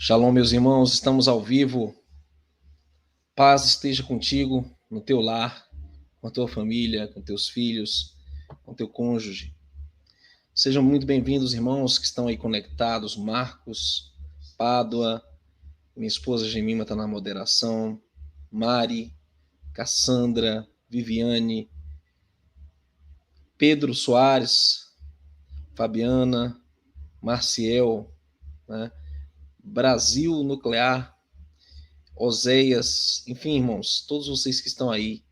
Shalom, meus irmãos, estamos ao vivo. Paz esteja contigo, no teu lar, com a tua família, com teus filhos, com teu cônjuge. Sejam muito bem-vindos, irmãos que estão aí conectados. Marcos, Pádua, minha esposa Gemima está na moderação, Mari, Cassandra, Viviane, Pedro Soares, Fabiana, Marciel, né? Brasil Nuclear, Oséias, enfim, irmãos, todos vocês que estão aí,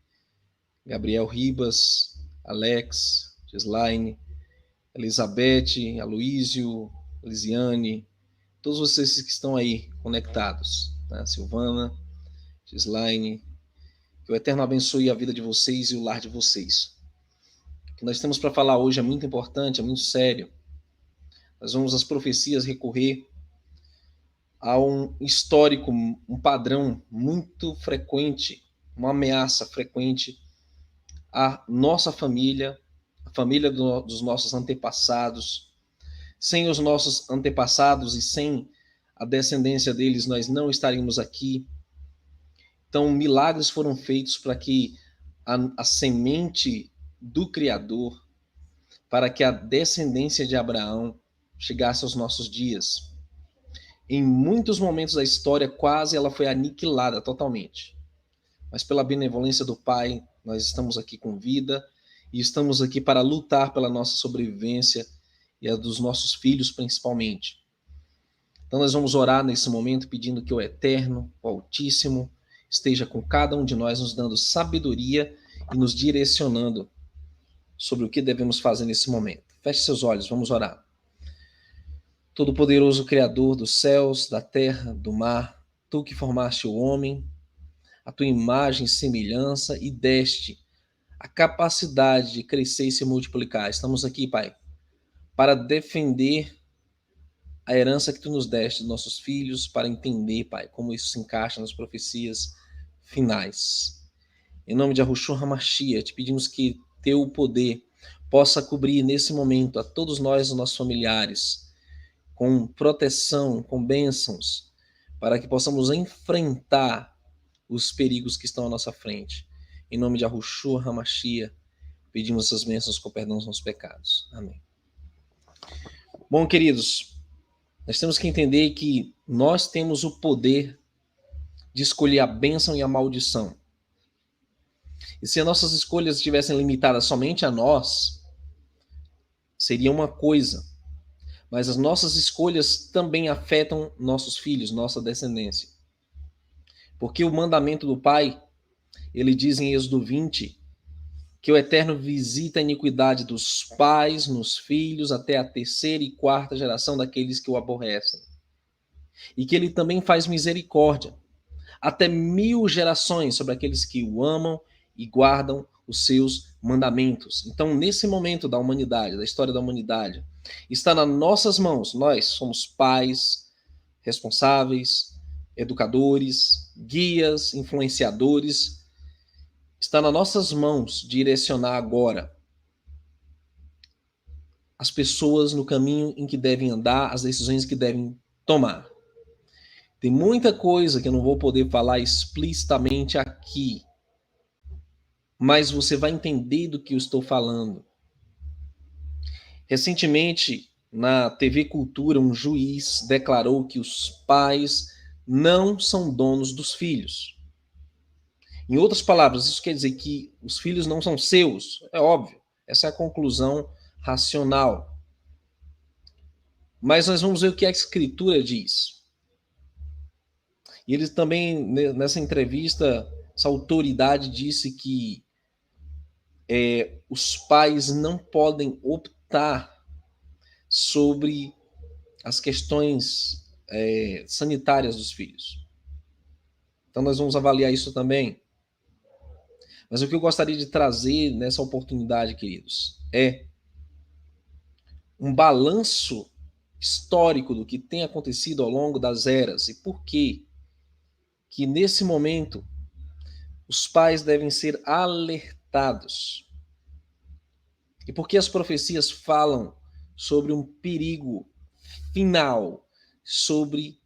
Gabriel Ribas, Alex, Gislaine, Elizabeth, Aloísio, Lisiane, todos vocês que estão aí conectados, né? Silvana, Gislaine, que o Eterno abençoe a vida de vocês e o lar de vocês. O que nós temos para falar hoje é muito importante, é muito sério. Nós vamos às profecias recorrer a um histórico, um padrão muito frequente, uma ameaça frequente à nossa família, a família dos nossos antepassados. Sem os nossos antepassados e sem a descendência deles, nós não estaríamos aqui. Então, milagres foram feitos para que a semente do Criador, para que a descendência de Abraão chegasse aos nossos dias. Em muitos momentos da história, quase ela foi aniquilada totalmente. Mas pela benevolência do Pai, nós estamos aqui com vida e estamos aqui para lutar pela nossa sobrevivência e a dos nossos filhos, principalmente. Então nós vamos orar nesse momento pedindo que o Eterno, o Altíssimo, esteja com cada um de nós, nos dando sabedoria e nos direcionando sobre o que devemos fazer nesse momento. Feche seus olhos, vamos orar. Todo-Poderoso Criador dos céus, da terra, do mar, tu que formaste o homem, a tua imagem e semelhança e deste a capacidade de crescer e se multiplicar. Estamos aqui, Pai, para defender a herança que tu nos deste dos nossos filhos, para entender, Pai, como isso se encaixa nas profecias finais. Em nome de Yahushua HaMashiach, te pedimos que teu poder possa cobrir nesse momento a todos nós, os nossos familiares, com proteção, com bênçãos, para que possamos enfrentar os perigos que estão à nossa frente. Em nome de Yahushua HaMashiach, pedimos essas bênçãos com perdão dos nossos pecados. Amém. Bom, queridos, nós temos que entender que nós temos o poder de escolher a bênção e a maldição. E se as nossas escolhas estivessem limitadas somente a nós, seria uma coisa. Mas as nossas escolhas também afetam nossos filhos, nossa descendência. Porque o mandamento do Pai, ele diz em Êxodo 20, que o Eterno visita a iniquidade dos pais nos filhos até a terceira e quarta geração daqueles que o aborrecem. E que ele também faz misericórdia até 1000 gerações sobre aqueles que o amam e guardam os seus mandamentos. Então, nesse momento da humanidade, da história da humanidade, está nas nossas mãos. Nós somos pais, responsáveis, educadores, guias, influenciadores. Está nas nossas mãos direcionar agora as pessoas no caminho em que devem andar, as decisões que devem tomar. Tem muita coisa que eu não vou poder falar explicitamente aqui, mas você vai entender do que eu estou falando. Recentemente, na TV Cultura, um juiz declarou que os pais não são donos dos filhos. Em outras palavras, isso quer dizer que os filhos não são seus. É óbvio, essa é a conclusão racional. Mas nós vamos ver o que a Escritura diz. E eles também, nessa entrevista, essa autoridade disse que os pais não podem optar sobre as questões sanitárias dos filhos. Então nós vamos avaliar isso também. Mas o que eu gostaria de trazer nessa oportunidade, queridos, é um balanço histórico do que tem acontecido ao longo das eras e por que nesse momento os pais devem ser alertados. E por que as profecias falam sobre um perigo final, sobre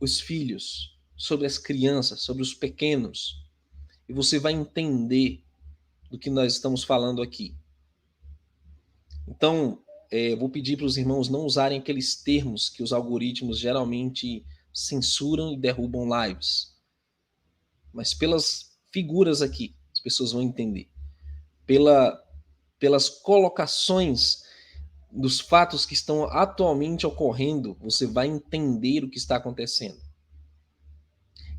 os filhos, sobre as crianças, sobre os pequenos, e você vai entender do que nós estamos falando aqui. Então, vou pedir para os irmãos não usarem aqueles termos que os algoritmos geralmente censuram e derrubam lives. Mas pelas figuras aqui, as pessoas vão entender. Pelas colocações dos fatos que estão atualmente ocorrendo, você vai entender o que está acontecendo.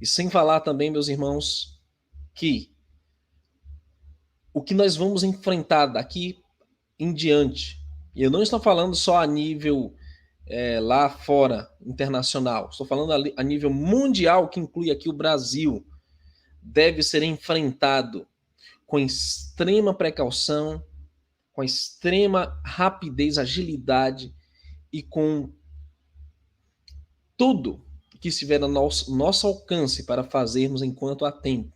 E sem falar também, meus irmãos, que o que nós vamos enfrentar daqui em diante, e eu não estou falando só a nível lá fora, internacional, estou falando a nível mundial, que inclui aqui o Brasil, deve ser enfrentado com extrema precaução, com extrema rapidez, agilidade e com tudo que estiver no nosso alcance para fazermos enquanto há tempo,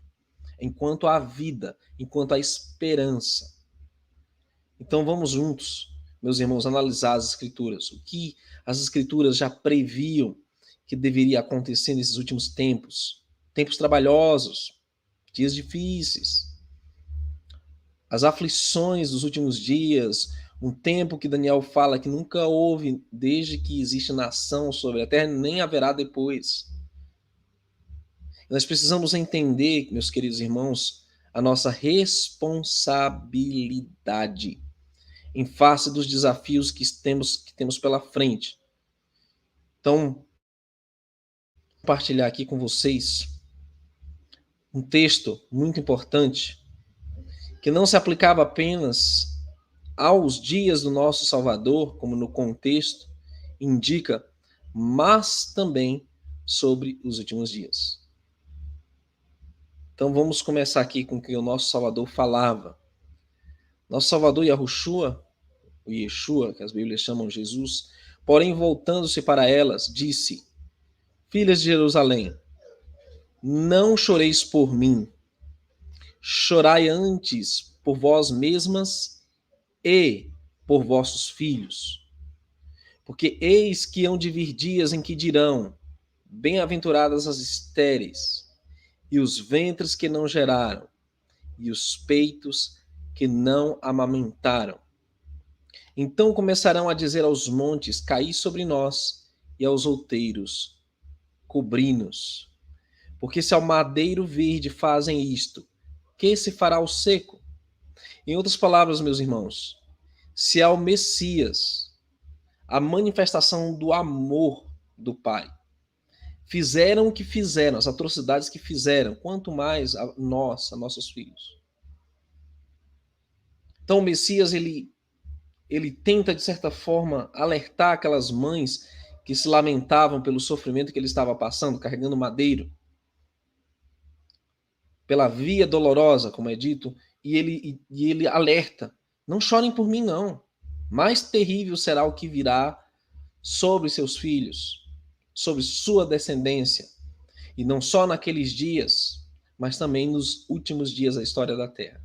enquanto há vida, enquanto há esperança. Então vamos juntos, meus irmãos, analisar as Escrituras. O que as Escrituras já previam que deveria acontecer nesses últimos tempos. Tempos trabalhosos, dias difíceis, as aflições dos últimos dias, um tempo que Daniel fala que nunca houve desde que existe nação sobre a terra, nem haverá depois. Nós precisamos entender, meus queridos irmãos, a nossa responsabilidade em face dos desafios que temos pela frente. Então, vou compartilhar aqui com vocês um texto muito importante que não se aplicava apenas aos dias do nosso Salvador, como no contexto indica, mas também sobre os últimos dias. Então vamos começar aqui com o que o nosso Salvador falava. Nosso Salvador Yahushua, o Yeshua, que as Bíblias chamam Jesus, porém voltando-se para elas, disse: Filhas de Jerusalém, não choreis por mim, chorai antes por vós mesmas e por vossos filhos. Porque eis que hão de vir dias em que dirão: bem-aventuradas as estéreis, e os ventres que não geraram, e os peitos que não amamentaram. Então começarão a dizer aos montes: caí sobre nós, e aos outeiros: cobri-nos. Porque se ao madeiro verde fazem isto, que se fará ao seco? Em outras palavras, meus irmãos, se ao Messias, a manifestação do amor do Pai, fizeram o que fizeram, as atrocidades que fizeram, quanto mais a nossos filhos. Então o Messias, ele tenta, de certa forma, alertar aquelas mães que se lamentavam pelo sofrimento que ele estava passando, carregando madeiro, pela via dolorosa, como é dito, e ele alerta: não chorem por mim, não. Mais terrível será o que virá sobre seus filhos, sobre sua descendência, e não só naqueles dias, mas também nos últimos dias da história da Terra.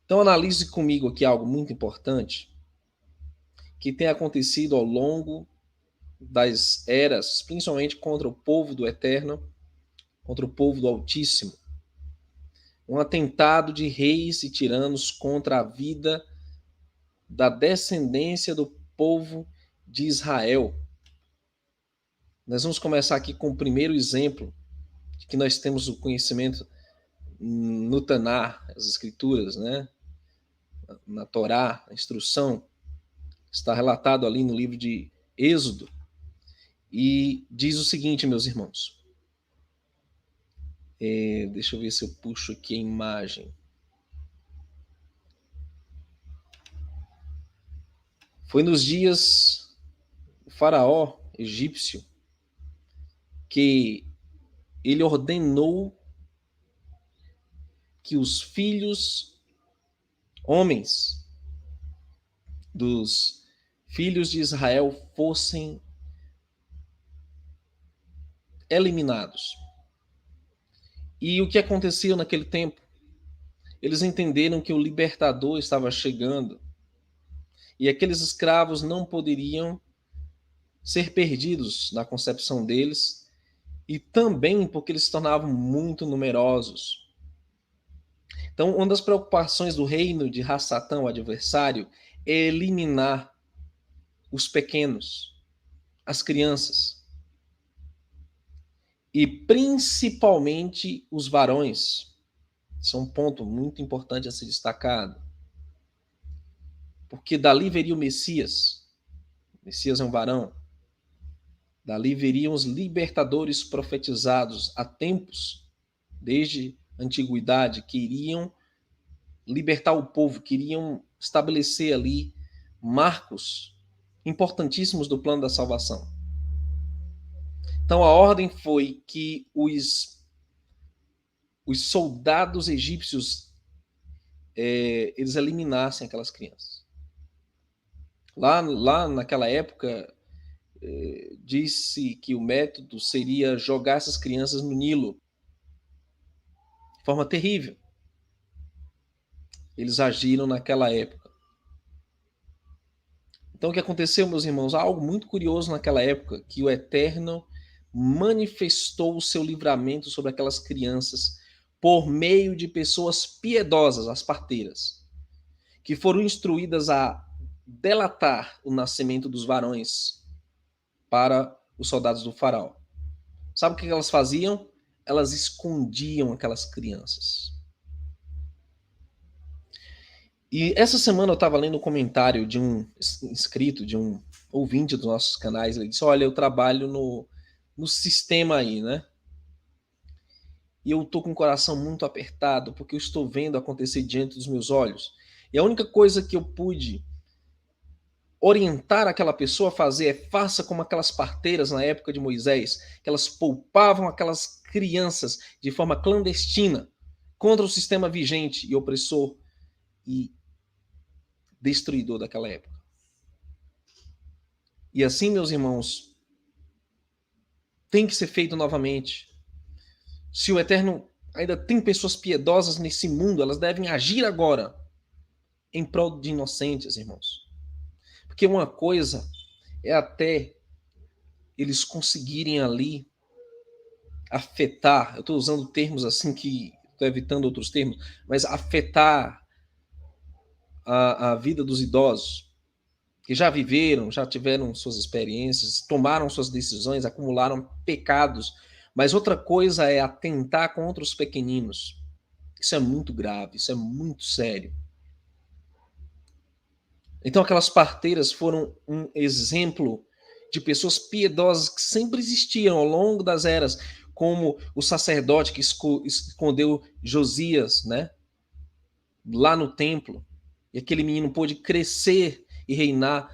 Então analise comigo aqui algo muito importante que tem acontecido ao longo das eras, principalmente contra o povo do Eterno, contra o povo do Altíssimo. Um atentado de reis e tiranos contra a vida da descendência do povo de Israel. Nós vamos começar aqui com o primeiro exemplo de que nós temos o conhecimento no Tanar, as escrituras, né? Na Torá, a instrução, está relatado ali no livro de Êxodo, e diz o seguinte, meus irmãos. Deixa eu ver se eu puxo aqui a imagem. Foi nos dias do faraó egípcio que ele ordenou que os filhos homens dos filhos de Israel fossem eliminados. E o que aconteceu naquele tempo? Eles entenderam que o libertador estava chegando e aqueles escravos não poderiam ser perdidos na concepção deles e também porque eles se tornavam muito numerosos. Então, uma das preocupações do reino de Rassatã, o adversário, é eliminar os pequenos, as crianças, e principalmente os varões. Isso é um ponto muito importante a ser destacado, porque dali viria o Messias. O Messias é um varão. Dali viriam os libertadores profetizados há tempos, desde a antiguidade, que iriam libertar o povo, queriam estabelecer ali marcos importantíssimos do plano da salvação. Então a ordem foi que os soldados egípcios eles eliminassem aquelas crianças. Lá naquela época, disse que o método seria jogar essas crianças no Nilo, de forma terrível. Eles agiram naquela época. Então o que aconteceu, meus irmãos? Algo muito curioso naquela época, que o Eterno manifestou o seu livramento sobre aquelas crianças por meio de pessoas piedosas, as parteiras, que foram instruídas a delatar o nascimento dos varões para os soldados do faraó. Sabe o que elas faziam? Elas escondiam aquelas crianças. E essa semana eu estava lendo um comentário de um inscrito, de um ouvinte dos nossos canais. Ele disse: olha, eu trabalho no sistema aí, né? E eu tô com o coração muito apertado porque eu estou vendo acontecer diante dos meus olhos. E a única coisa que eu pude orientar aquela pessoa a fazer é: faça como aquelas parteiras na época de Moisés, que elas poupavam aquelas crianças de forma clandestina contra o sistema vigente e opressor e destruidor daquela época. E assim, meus irmãos, tem que ser feito novamente. Se o Eterno ainda tem pessoas piedosas nesse mundo, elas devem agir agora em prol de inocentes, irmãos. Porque uma coisa é até eles conseguirem ali afetar, eu estou usando termos assim que estou evitando outros termos, mas afetar a vida dos idosos, que já viveram, já tiveram suas experiências, tomaram suas decisões, acumularam pecados. Mas outra coisa é atentar contra os pequeninos. Isso é muito grave, isso é muito sério. Então aquelas parteiras foram um exemplo de pessoas piedosas que sempre existiram ao longo das eras, como o sacerdote que escondeu Josias, né, lá no templo, e aquele menino pôde crescer e reinar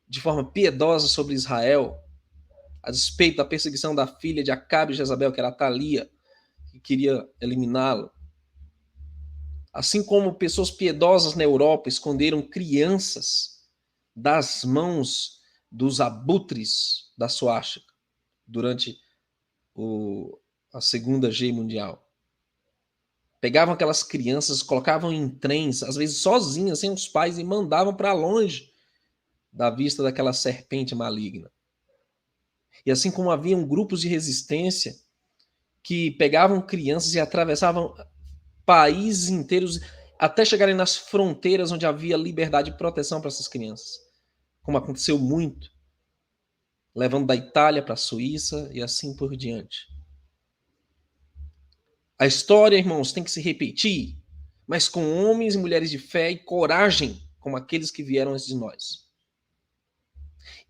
de forma piedosa sobre Israel, a despeito da perseguição da filha de Acabe e Jezabel, que era Atalia, que queria eliminá-lo. Assim como pessoas piedosas na Europa esconderam crianças das mãos dos abutres da suástica durante a Segunda Guerra Mundial. Pegavam aquelas crianças, colocavam em trens, às vezes sozinhas, sem os pais, e mandavam para longe da vista daquela serpente maligna. E assim como haviam grupos de resistência que pegavam crianças e atravessavam países inteiros até chegarem nas fronteiras onde havia liberdade e proteção para essas crianças, como aconteceu muito, levando da Itália para a Suíça e assim por diante. A história, irmãos, tem que se repetir, mas com homens e mulheres de fé e coragem, como aqueles que vieram antes de nós.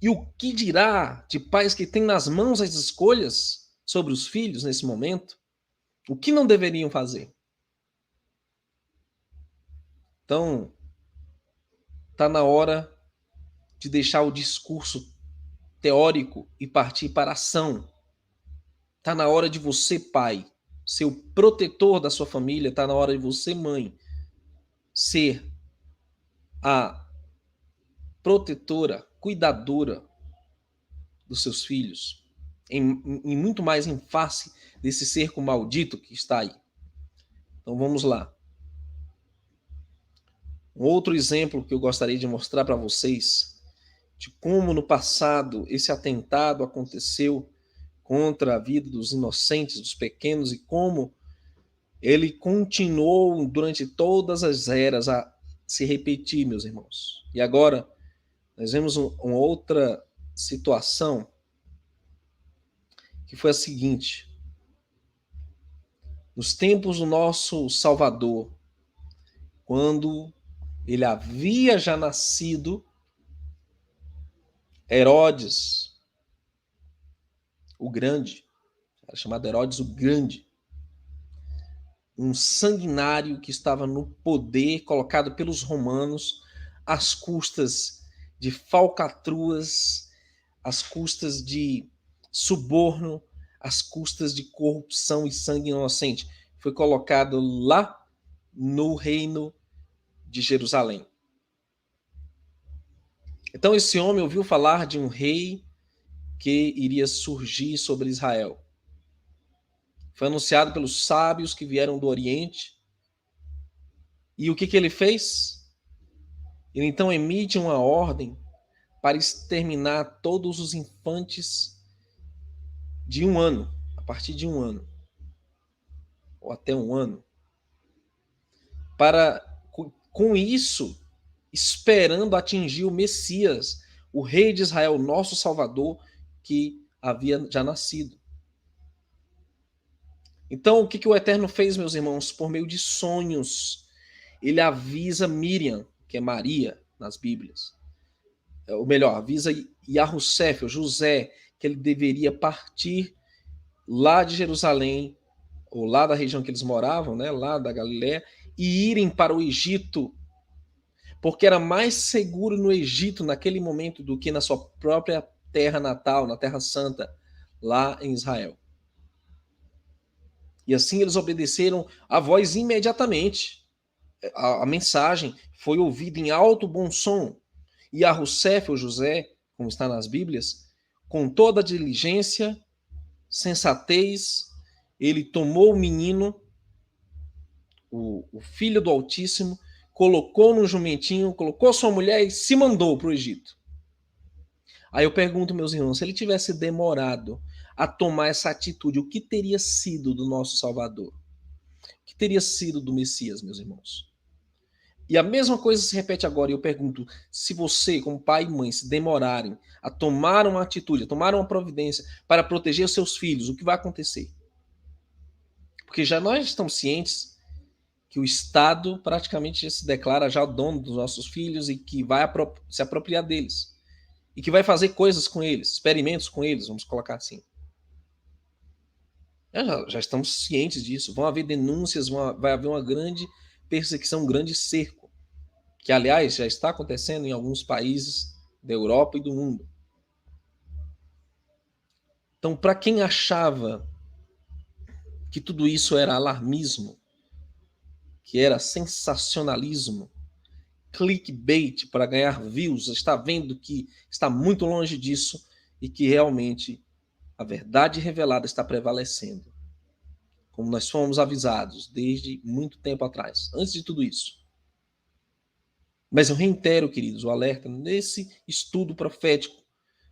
E o que dirá de pais que têm nas mãos as escolhas sobre os filhos nesse momento? O que não deveriam fazer? Então, está na hora de deixar o discurso teórico e partir para a ação. Está na hora de você, pai, ser o protetor da sua família. Está na hora de você, mãe, ser a protetora, cuidadora dos seus filhos. Em muito mais em face desse cerco maldito que está aí. Então vamos lá. Um outro exemplo que eu gostaria de mostrar para vocês, de como no passado esse atentado aconteceu contra a vida dos inocentes, dos pequenos, e como ele continuou durante todas as eras a se repetir, meus irmãos. E agora nós vemos uma outra situação que foi a seguinte: nos tempos do nosso Salvador, quando ele havia já nascido, Herodes o Grande, era chamado Herodes o Grande, um sanguinário que estava no poder, colocado pelos romanos, às custas de falcatruas, às custas de suborno, às custas de corrupção e sangue inocente. Foi colocado lá no reino de Jerusalém. Então esse homem ouviu falar de um rei que iria surgir sobre Israel. Foi anunciado pelos sábios que vieram do Oriente. E o que ele fez? Ele então emite uma ordem para exterminar todos os infantes de 1 ano, a partir de 1 ano, ou até 1 ano, para, com isso, esperando atingir o Messias, o rei de Israel, nosso Salvador, que havia já nascido. Então, o que o Eterno fez, meus irmãos? Por meio de sonhos, ele avisa Miriam, que é Maria, nas Bíblias. Ou melhor, avisa Yahussef, José, que ele deveria partir lá de Jerusalém, ou lá da região que eles moravam, né, lá da Galiléia, e irem para o Egito, porque era mais seguro no Egito naquele momento do que na sua própria terra natal, na Terra Santa, lá em Israel. E assim eles obedeceram a voz imediatamente. A mensagem foi ouvida em alto bom som. E Yahussef, ou José, como está nas Bíblias, com toda a diligência, sensatez, ele tomou o menino, o filho do Altíssimo, colocou no jumentinho, colocou sua mulher e se mandou para o Egito. Aí eu pergunto, meus irmãos, se ele tivesse demorado a tomar essa atitude, o que teria sido do nosso Salvador? O que teria sido do Messias, meus irmãos? E a mesma coisa se repete agora, e eu pergunto, se você, como pai e mãe, se demorarem a tomar uma atitude, a tomar uma providência para proteger os seus filhos, o que vai acontecer? Porque já nós estamos cientes que o Estado praticamente já se declara já o dono dos nossos filhos e que vai se apropriar deles. E que vai fazer coisas com eles, experimentos com eles, vamos colocar assim. Já estamos cientes disso. Vão haver denúncias, vai haver uma grande perseguição, um grande cerco, que, aliás, já está acontecendo em alguns países da Europa e do mundo. Então, para quem achava que tudo isso era alarmismo, que era sensacionalismo, clickbait para ganhar views, está vendo que está muito longe disso e que realmente a verdade revelada está prevalecendo. Como nós fomos avisados desde muito tempo atrás, antes de tudo isso. Mas eu reitero, queridos, o alerta nesse estudo profético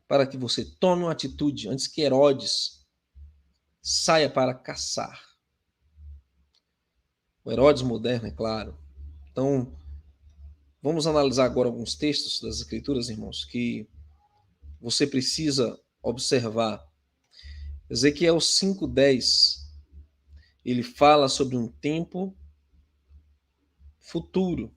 para que você tome uma atitude antes que Herodes saia para caçar. O Herodes moderno, é claro. Então, vamos analisar agora alguns textos das Escrituras, irmãos, que você precisa observar. Ezequiel 5:10, ele fala sobre um tempo futuro.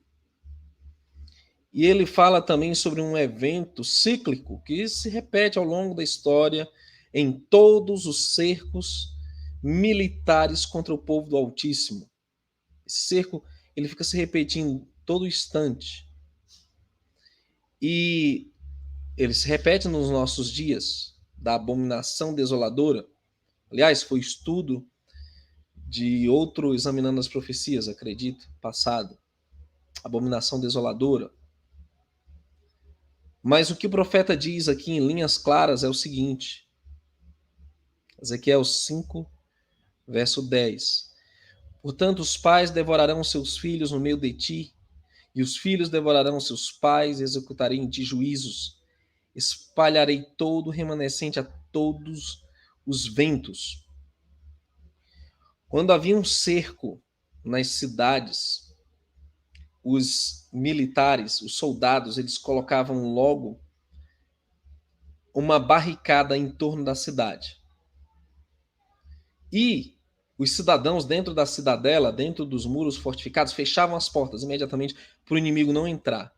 E ele fala também sobre um evento cíclico que se repete ao longo da história em todos os cercos militares contra o povo do Altíssimo. Esse cerco, ele fica se repetindo todo instante. E ele se repete nos nossos dias, da abominação desoladora. Aliás, foi estudo de outro Examinando as Profecias, acredito, passado. Abominação desoladora. Mas o que o profeta diz aqui em linhas claras é o seguinte. Ezequiel 5, verso 10. Portanto, os pais devorarão seus filhos no meio de ti, e os filhos devorarão seus pais, e executarei em ti juízos. espalharei todo o remanescente a todos os ventos. Quando havia um cerco nas cidades, os militares, os soldados, eles colocavam logo uma barricada em torno da cidade. E os cidadãos dentro da cidadela, dentro dos muros fortificados, fechavam as portas imediatamente para o inimigo não entrar.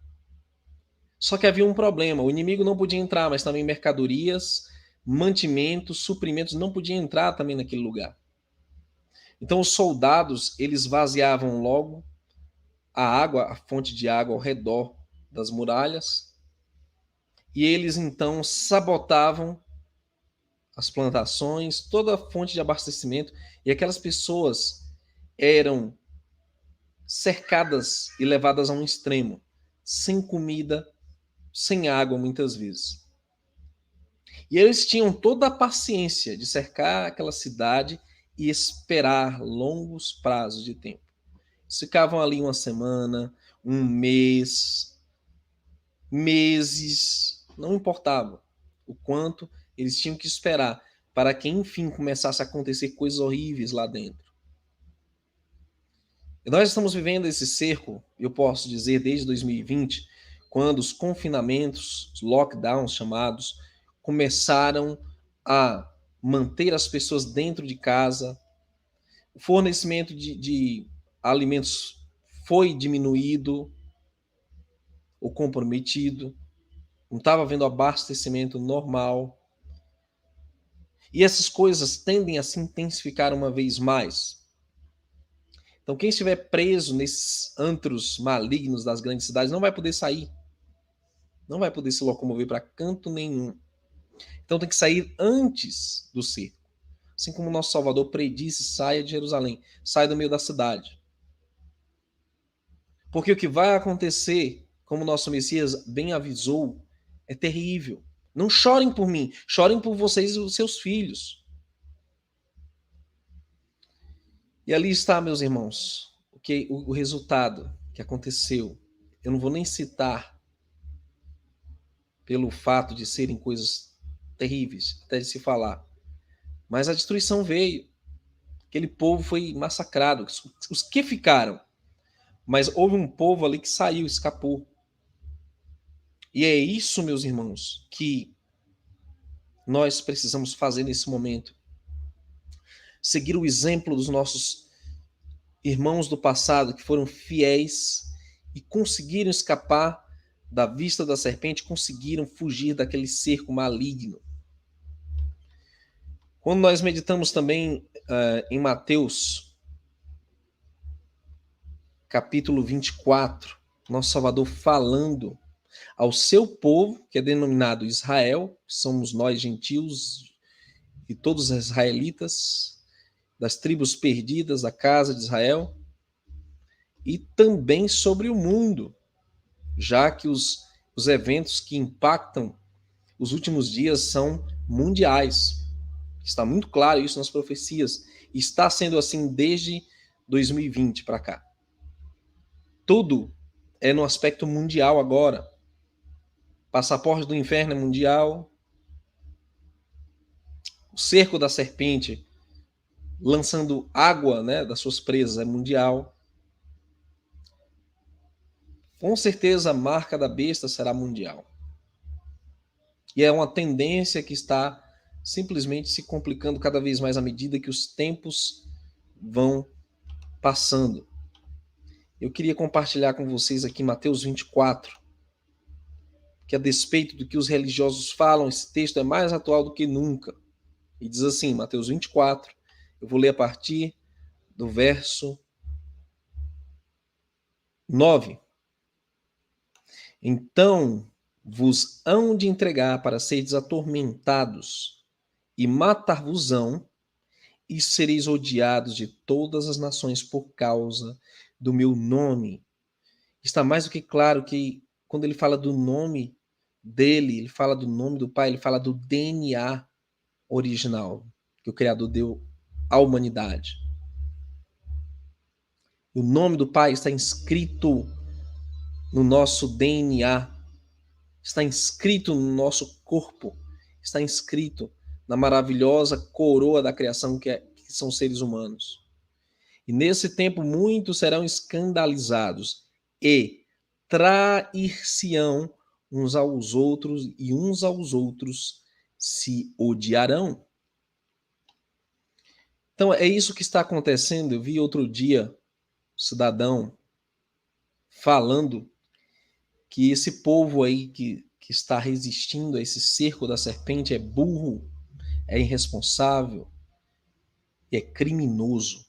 Só que havia um problema, o inimigo não podia entrar, mas também mercadorias, mantimentos, suprimentos não podiam entrar também naquele lugar. Então os soldados, eles vaziavam logo a água, a fonte de água ao redor das muralhas, e eles então sabotavam as plantações, toda a fonte de abastecimento, e aquelas pessoas eram cercadas e levadas a um extremo, sem comida, sem água muitas vezes. E eles tinham toda a paciência de cercar aquela cidade e esperar longos prazos de tempo. Eles ficavam ali uma semana, um mês, meses, não importava o quanto eles tinham que esperar para que, enfim, começasse a acontecer coisas horríveis lá dentro. E nós estamos vivendo esse cerco, eu posso dizer, desde 2020, quando os confinamentos, os lockdowns chamados, começaram a manter as pessoas dentro de casa, o fornecimento de alimentos foi diminuído ou comprometido, não estava havendo abastecimento normal. E essas coisas tendem a se intensificar uma vez mais. Então, quem estiver preso nesses antros malignos das grandes cidades não vai poder sair. Não vai poder se locomover para canto nenhum. Então, tem que sair antes do cerco. Assim como o nosso Salvador predisse, saia de Jerusalém, saia do meio da cidade. Porque o que vai acontecer, como o nosso Messias bem avisou, é terrível. Não chorem por mim, chorem por vocês e os seus filhos. E ali está, meus irmãos, o resultado que aconteceu. Eu não vou nem citar pelo fato de serem coisas terríveis, até de se falar. Mas a destruição veio. Aquele povo foi massacrado. Os que ficaram. Mas houve um povo ali que saiu, escapou. E é isso, meus irmãos, que nós precisamos fazer nesse momento. Seguir o exemplo dos nossos irmãos do passado que foram fiéis e conseguiram escapar da vista da serpente, conseguiram fugir daquele cerco maligno. Quando nós meditamos também em Mateus, capítulo 24, nosso Salvador falando ao seu povo, que é denominado Israel, somos nós gentios e todos os israelitas, das tribos perdidas da casa de Israel, e também sobre o mundo, já que os eventos que impactam os últimos dias são mundiais. Está muito claro isso nas profecias. Está sendo assim desde 2020 para cá. Tudo é no aspecto mundial agora. Passaporte do inferno é mundial. O cerco da serpente lançando água, né, das suas presas é mundial. Com certeza a marca da besta será mundial. E é uma tendência que está simplesmente se complicando cada vez mais à medida que os tempos vão passando. Eu queria compartilhar com vocês aqui Mateus 24, que a despeito do que os religiosos falam, esse texto é mais atual do que nunca. E diz assim, Mateus 24, eu vou ler a partir do verso 9. Então vos hão de entregar para seres atormentados, e matar-vos-ão, e sereis odiados de todas as nações por causa do meu nome. Está mais do que claro que quando ele fala do nome dele, ele fala do nome do Pai, ele fala do DNA original que o Criador deu à humanidade. O nome do Pai está inscrito no nosso DNA. está inscrito no nosso corpo, está inscrito na maravilhosa coroa da criação que são seres humanos. E nesse tempo muitos serão escandalizados e trair-se-ão uns aos outros e uns aos outros se odiarão. Então é isso que está acontecendo. Eu vi outro dia um cidadão falando que esse povo aí que está resistindo a esse cerco da serpente é burro, é irresponsável e é criminoso.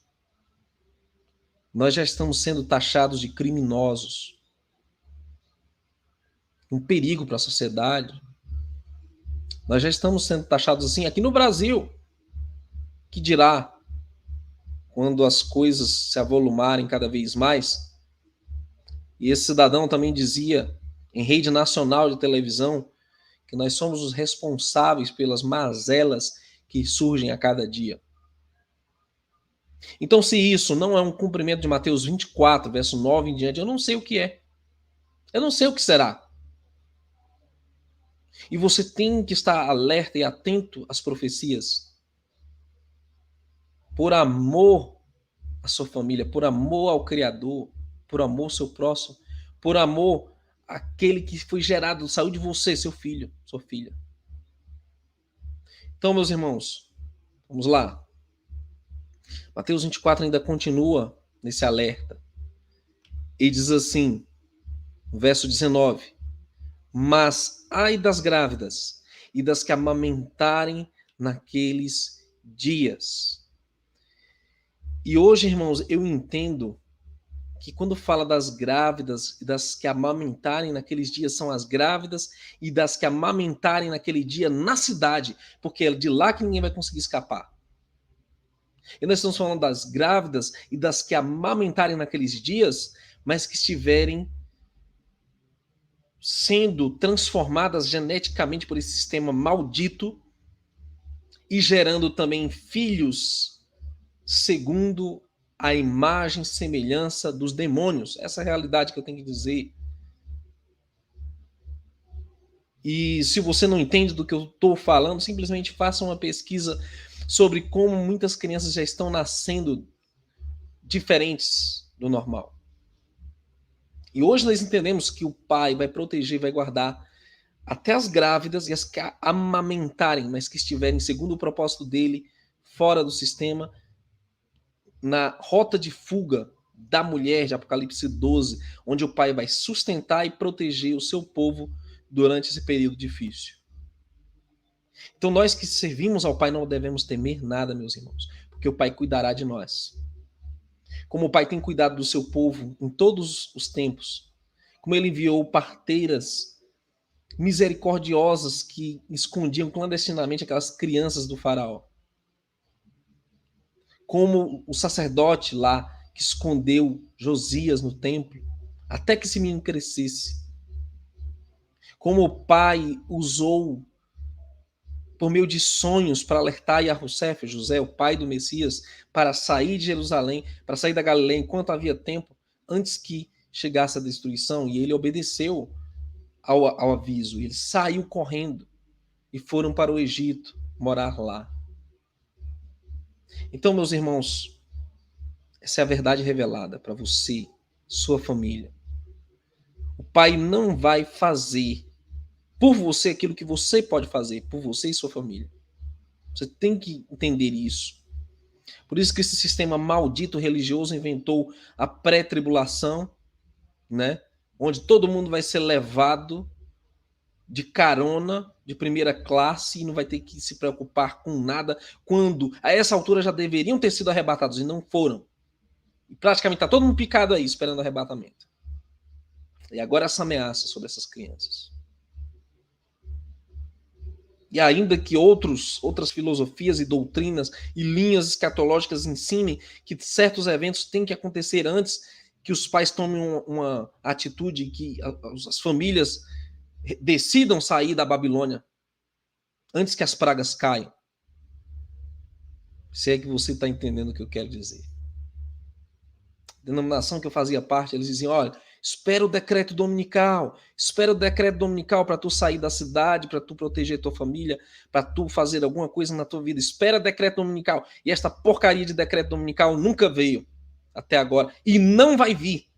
Nós já estamos sendo taxados de criminosos, um perigo para a sociedade. Nós já estamos sendo taxados assim aqui no Brasil. Que dirá quando as coisas se avolumarem cada vez mais? E esse cidadão também dizia em rede nacional de televisão que nós somos os responsáveis pelas mazelas que surgem a cada dia. Então, se isso não é um cumprimento de Mateus 24, verso 9 em diante, eu não sei o que é. Eu não sei o que será. E você tem que estar alerta e atento às profecias. Por amor à sua família, por amor ao Criador, por amor ao seu próximo, por amor àquele que foi gerado, saiu de você, seu filho, sua filha. Então, meus irmãos, vamos lá. Mateus 24 ainda continua nesse alerta. E diz assim, verso 19: Mas ai das grávidas e das que amamentarem naqueles dias. E hoje, irmãos, eu entendo que quando fala das grávidas e das que amamentarem naqueles dias, são as grávidas e das que amamentarem naquele dia na cidade, porque é de lá que ninguém vai conseguir escapar. E nós estamos falando das grávidas e das que amamentarem naqueles dias, mas que estiverem sendo transformadas geneticamente por esse sistema maldito e gerando também filhos segundo a imagem e semelhança dos demônios. Essa é a realidade que eu tenho que dizer. E se você não entende do que eu estou falando, simplesmente faça uma pesquisa sobre como muitas crianças já estão nascendo diferentes do normal. E hoje nós entendemos que o pai vai proteger, vai guardar até as grávidas e as que amamentarem, mas que estiverem segundo o propósito dele, fora do sistema, na rota de fuga da mulher de Apocalipse 12, onde o pai vai sustentar e proteger o seu povo durante esse período difícil. Então nós que servimos ao pai não devemos temer nada, meus irmãos, porque o pai cuidará de nós. Como o pai tem cuidado do seu povo em todos os tempos, como ele enviou parteiras misericordiosas que escondiam clandestinamente aquelas crianças do faraó. Como o sacerdote lá que escondeu Josias no templo, até que esse menino crescesse. Como o pai usou por meio de sonhos para alertar Yahusef, José, o pai do Messias, para sair de Jerusalém, para sair da Galileia enquanto havia tempo, antes que chegasse a destruição, e ele obedeceu ao aviso, ele saiu correndo e foram para o Egito morar lá. Então, meus irmãos, essa é a verdade revelada para você, sua família. O pai não vai fazer por você aquilo que você pode fazer, por você e sua família. Você tem que entender isso. Por isso que esse sistema maldito religioso inventou a pré-tribulação, né? Onde todo mundo vai ser levado de carona, de primeira classe, e não vai ter que se preocupar com nada, quando a essa altura já deveriam ter sido arrebatados e não foram. E praticamente está todo mundo picado aí, esperando arrebatamento. E agora essa ameaça sobre essas crianças. E ainda que outras filosofias e doutrinas e linhas escatológicas ensinem que certos eventos têm que acontecer antes que os pais tomem uma atitude, que as famílias decidam sair da Babilônia antes que as pragas caiam. Se é que você está entendendo o que eu quero dizer. A denominação que eu fazia parte, eles diziam, olha, Espera o decreto dominical. Espera o decreto dominical para tu sair da cidade, para tu proteger tua família, para tu fazer alguma coisa na tua vida. Espera o decreto dominical. E esta porcaria de decreto dominical nunca veio até agora. E não vai vir.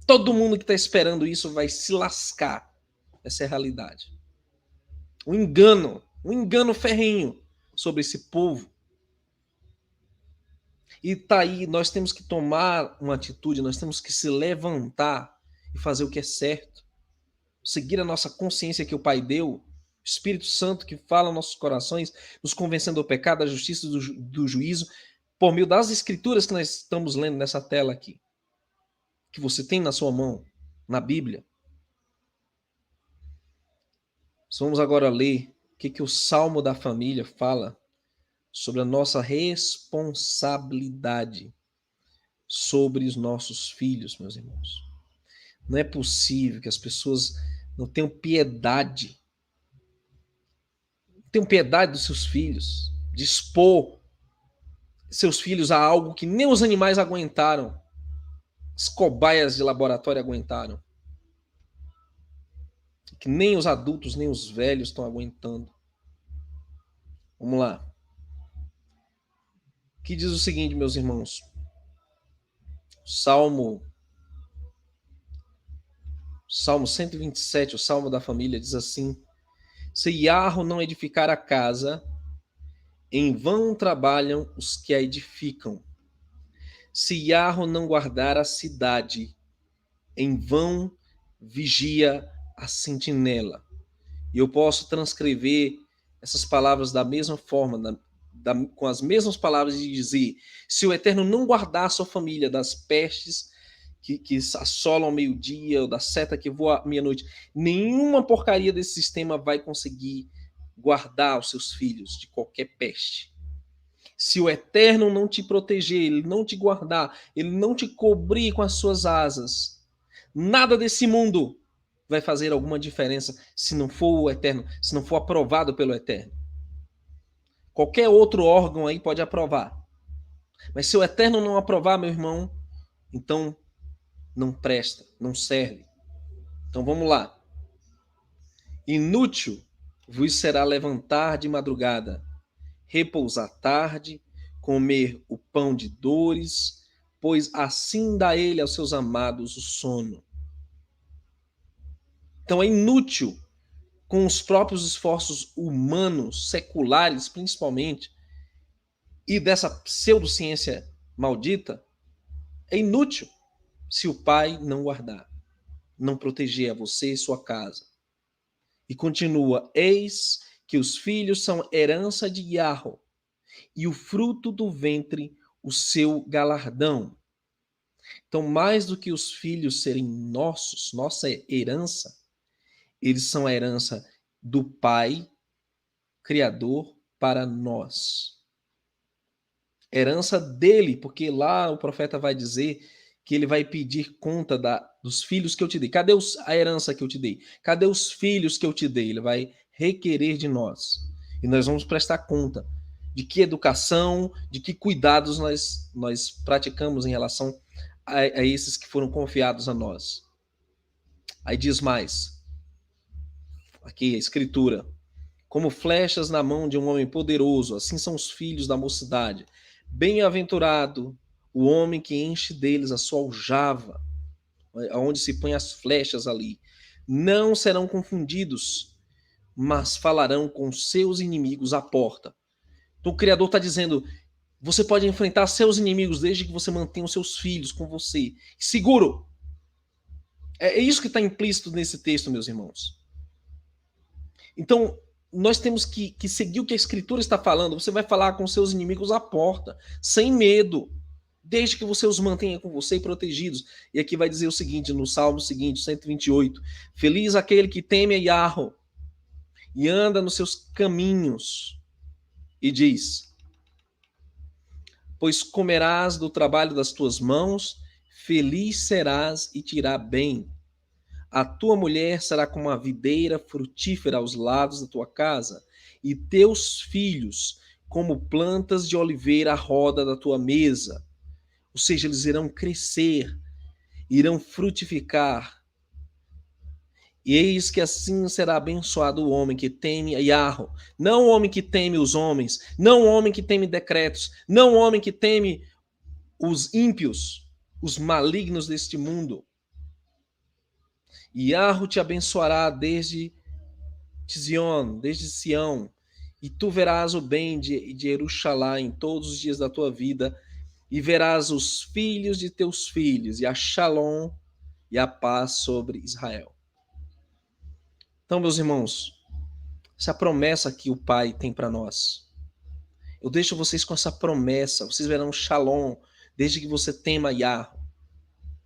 Todo mundo que está esperando isso vai se lascar. Essa é a realidade. Um engano ferrenho sobre esse povo. E tá aí, nós temos que tomar uma atitude, nós temos que se levantar e fazer o que é certo. Seguir a nossa consciência que o Pai deu, o Espírito Santo que fala nos nossos corações, nos convencendo do pecado, da justiça e do juízo, por meio das escrituras que nós estamos lendo nessa tela aqui, que você tem na sua mão, na Bíblia. Vamos agora ler o que o Salmo da Família fala sobre a nossa responsabilidade sobre os nossos filhos, meus irmãos. Não é possível que as pessoas não tenham piedade. Tenham piedade dos seus filhos, de expor seus filhos a algo que nem os animais aguentaram, as cobaias de laboratório aguentaram, que nem os adultos, nem os velhos estão aguentando. Vamos lá. Que diz o seguinte, meus irmãos. Salmo 127, o Salmo da Família, diz assim: se Iarro não edificar a casa, em vão trabalham os que a edificam. Se Iarro não guardar a cidade, em vão vigia a sentinela. E eu posso transcrever essas palavras da mesma forma, com as mesmas palavras de dizer: se o Eterno não guardar a sua família das pestes que assolam ao meio-dia, ou da seta que voa à meia-noite, nenhuma porcaria desse sistema vai conseguir guardar os seus filhos de qualquer peste. Se o Eterno não te proteger, ele não te guardar, ele não te cobrir com as suas asas, nada desse mundo vai fazer alguma diferença se não for o Eterno, se não for aprovado pelo Eterno. Qualquer outro órgão aí pode aprovar. Mas se o Eterno não aprovar, meu irmão, então não presta, não serve. Então vamos lá. Inútil vos será levantar de madrugada, repousar tarde, comer o pão de dores, pois assim dá ele aos seus amados o sono. Então é inútil, com os próprios esforços humanos, seculares principalmente, e dessa pseudociência maldita, é inútil se o pai não guardar, não proteger a você e sua casa. E continua: eis que os filhos são herança de Iarro, e o fruto do ventre o seu galardão. Então, mais do que os filhos serem nossos, nossa herança, eles são a herança do Pai Criador para nós. Herança dele, porque lá o profeta vai dizer que ele vai pedir conta dos filhos que eu te dei. Cadê a herança que eu te dei? Cadê os filhos que eu te dei? Ele vai requerer de nós. E nós vamos prestar conta de que educação, de que cuidados nós praticamos em relação a esses que foram confiados a nós. Aí diz mais, aqui a escritura: como flechas na mão de um homem poderoso, assim são os filhos da mocidade. Bem-aventurado o homem que enche deles a sua aljava, onde se põe as flechas ali. Não serão confundidos, mas falarão com seus inimigos à porta. Então o Criador está dizendo: você pode enfrentar seus inimigos desde que você mantenha os seus filhos com você, seguro. É isso que está implícito nesse texto, meus irmãos. Então, nós temos que seguir o que a Escritura está falando. Você vai falar com seus inimigos à porta, sem medo, desde que você os mantenha com você e protegidos. E aqui vai dizer o seguinte, no Salmo seguinte, 128. Feliz aquele que teme a Iarro e anda nos seus caminhos. E diz: pois comerás do trabalho das tuas mãos, feliz serás e te irá bem. A tua mulher será como uma videira frutífera aos lados da tua casa, e teus filhos como plantas de oliveira à roda da tua mesa. Ou seja, eles irão crescer, irão frutificar. E eis que assim será abençoado o homem que teme Yahweh, não o homem que teme os homens, não o homem que teme decretos, não o homem que teme os ímpios, os malignos deste mundo. Yahweh te abençoará desde Zion, desde Sião, e tu verás o bem de Jerusalém todos os dias da tua vida, e verás os filhos de teus filhos, e a Shalom e a paz sobre Israel. Então, meus irmãos, essa promessa que o Pai tem para nós, eu deixo vocês com essa promessa, vocês verão Shalom, desde que você tema Yahweh.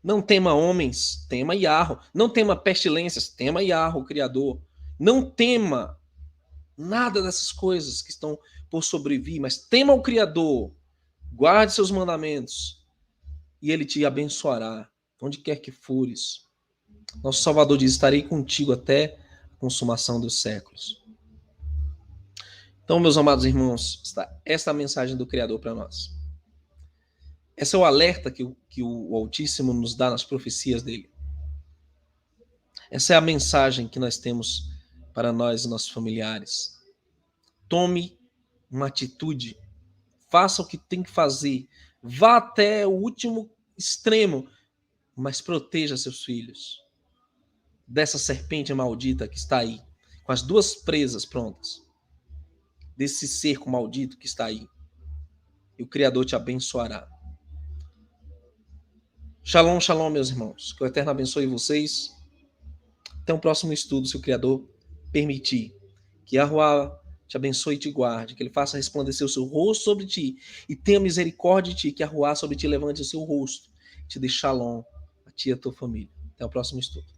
Não tema homens, tema Yahweh. Não tema pestilências, tema Yahweh, o Criador. Não tema nada dessas coisas que estão por sobrevir, mas tema o Criador, guarde seus mandamentos, e Ele te abençoará, onde quer que fores. Nosso Salvador diz, estarei contigo até a consumação dos séculos. Então, meus amados irmãos, esta é a mensagem do Criador para nós. Esse é o alerta que o Altíssimo nos dá nas profecias dele. Essa é a mensagem que nós temos para nós e nossos familiares. Tome uma atitude, faça o que tem que fazer, vá até o último extremo, mas proteja seus filhos dessa serpente maldita que está aí, com as duas presas prontas, desse cerco maldito que está aí. E o Criador te abençoará. Shalom, shalom, meus irmãos. Que o Eterno abençoe vocês. Até o próximo estudo, se o Criador permitir. Que Yahuwah te abençoe e te guarde. Que Ele faça resplandecer o seu rosto sobre ti e tenha misericórdia de ti. Que Yahuwah sobre ti levante o seu rosto. Te dê shalom a ti e a tua família. Até o próximo estudo.